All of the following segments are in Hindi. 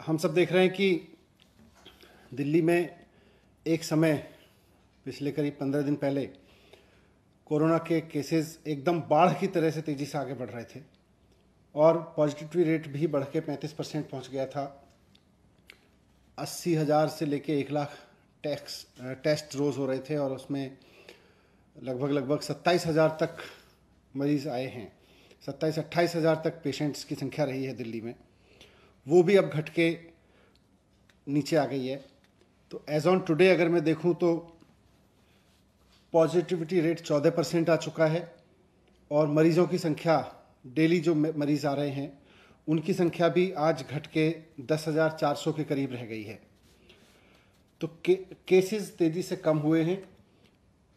हम सब देख रहे हैं कि दिल्ली में एक समय पिछले करीब 15 दिन पहले कोरोना के केसेस एकदम बाढ़ की तरह से तेज़ी से आगे बढ़ रहे थे और पॉजिटिविटी रेट भी बढ़ के 35% पहुँच गया था। 80,000 से लेके 1 लाख टेस्ट रोज़ हो रहे थे और उसमें लगभग 27,000 तक मरीज़ आए हैं। 27-28,000 तक पेशेंट्स की संख्या रही है दिल्ली में, वो भी अब घट के नीचे आ गई है। तो एज ऑन टुडे अगर मैं देखूं तो पॉजिटिविटी रेट 14% आ चुका है और मरीज़ों की संख्या, डेली जो मरीज़ आ रहे हैं उनकी संख्या भी आज घट के 10,400 के करीब रह गई है। तो केसेस तेज़ी से कम हुए हैं।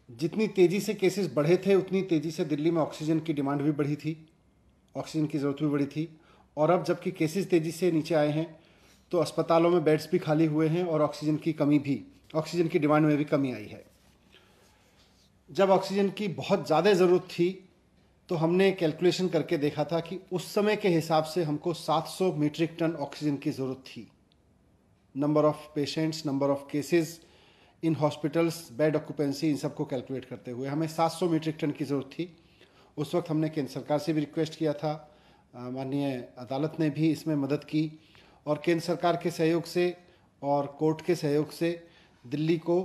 जितनी तेज़ी से केसेस बढ़े थे उतनी तेज़ी से दिल्ली में ऑक्सीजन की डिमांड भी बढ़ी थी, ऑक्सीजन की ज़रूरत भी बढ़ी थी। और अब जबकि केसेस तेज़ी से नीचे आए हैं तो अस्पतालों में बेड्स भी खाली हुए हैं और ऑक्सीजन की डिमांड में भी कमी आई है। जब ऑक्सीजन की बहुत ज़्यादा ज़रूरत थी तो हमने कैलकुलेशन करके देखा था कि उस समय के हिसाब से हमको 700 मीट्रिक टन ऑक्सीजन की ज़रूरत थी। Number of patients, number of cases in hospitals, bed occupancy, इन सबको कैलकुलेट करते हुए हमें 700 मीट्रिक टन की ज़रूरत थी। उस वक्त हमने केंद्र सरकार से भी रिक्वेस्ट किया था, माननीय अदालत ने भी इसमें मदद की और केंद्र सरकार के सहयोग से और कोर्ट के सहयोग से दिल्ली को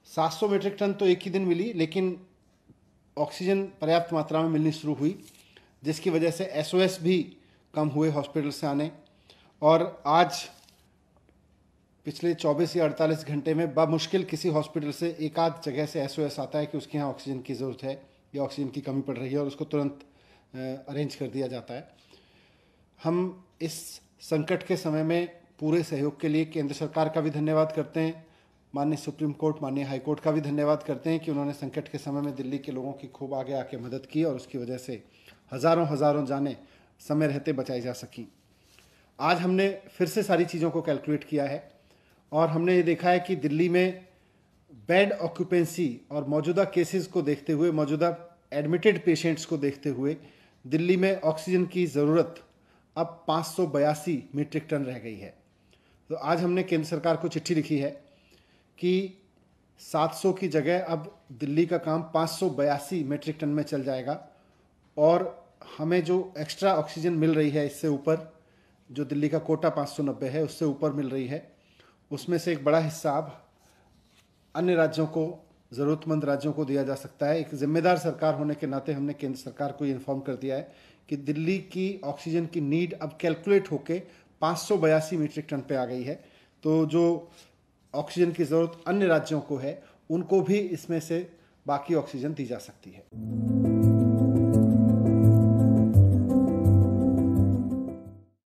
700 मीट्रिक टन तो एक ही दिन मिली, लेकिन ऑक्सीजन पर्याप्त मात्रा में मिलनी शुरू हुई, जिसकी वजह से एसओएस भी कम हुए हॉस्पिटल से आने। और आज पिछले 24 या 48 घंटे में बामुश्किल किसी हॉस्पिटल से एक आध जगह से एसओएस आता है कि उसके यहाँ ऑक्सीजन की ज़रूरत है या ऑक्सीजन की कमी पड़ रही है और उसको तुरंत अरेंज कर दिया जाता है। हम इस संकट के समय में पूरे सहयोग के लिए केंद्र सरकार का भी धन्यवाद करते हैं, माननीय सुप्रीम कोर्ट, माननीय हाई कोर्ट का भी धन्यवाद करते हैं कि उन्होंने संकट के समय में दिल्ली के लोगों की खूब आगे आके मदद की और उसकी वजह से हज़ारों जानें समय रहते बचाई जा सकीं। आज हमने फिर से सारी चीज़ों को कैलकुलेट किया है और हमने ये देखा है कि दिल्ली में बेड ऑक्यूपेंसी और मौजूदा केसेस को देखते हुए, मौजूदा एडमिटेड पेशेंट्स को देखते हुए दिल्ली में ऑक्सीजन की ज़रूरत अब 582 मीट्रिक टन रह गई है। तो आज हमने केंद्र सरकार को चिट्ठी लिखी है कि 700 की जगह अब दिल्ली का काम 582 मीट्रिक टन में चल जाएगा और हमें जो एक्स्ट्रा ऑक्सीजन मिल रही है इससे ऊपर, जो दिल्ली का कोटा 590 है उससे ऊपर मिल रही है, उसमें से एक बड़ा हिस्सा अब अन्य राज्यों को, ज़रूरतमंद राज्यों को दिया जा सकता है। एक जिम्मेदार सरकार होने के नाते हमने केंद्र सरकार को ये इन्फॉर्म कर दिया है कि दिल्ली की ऑक्सीजन की नीड अब कैलकुलेट होके 582 मीट्रिक टन पे आ गई है। तो जो ऑक्सीजन की ज़रूरत अन्य राज्यों को है उनको भी इसमें से बाकी ऑक्सीजन दी जा सकती है।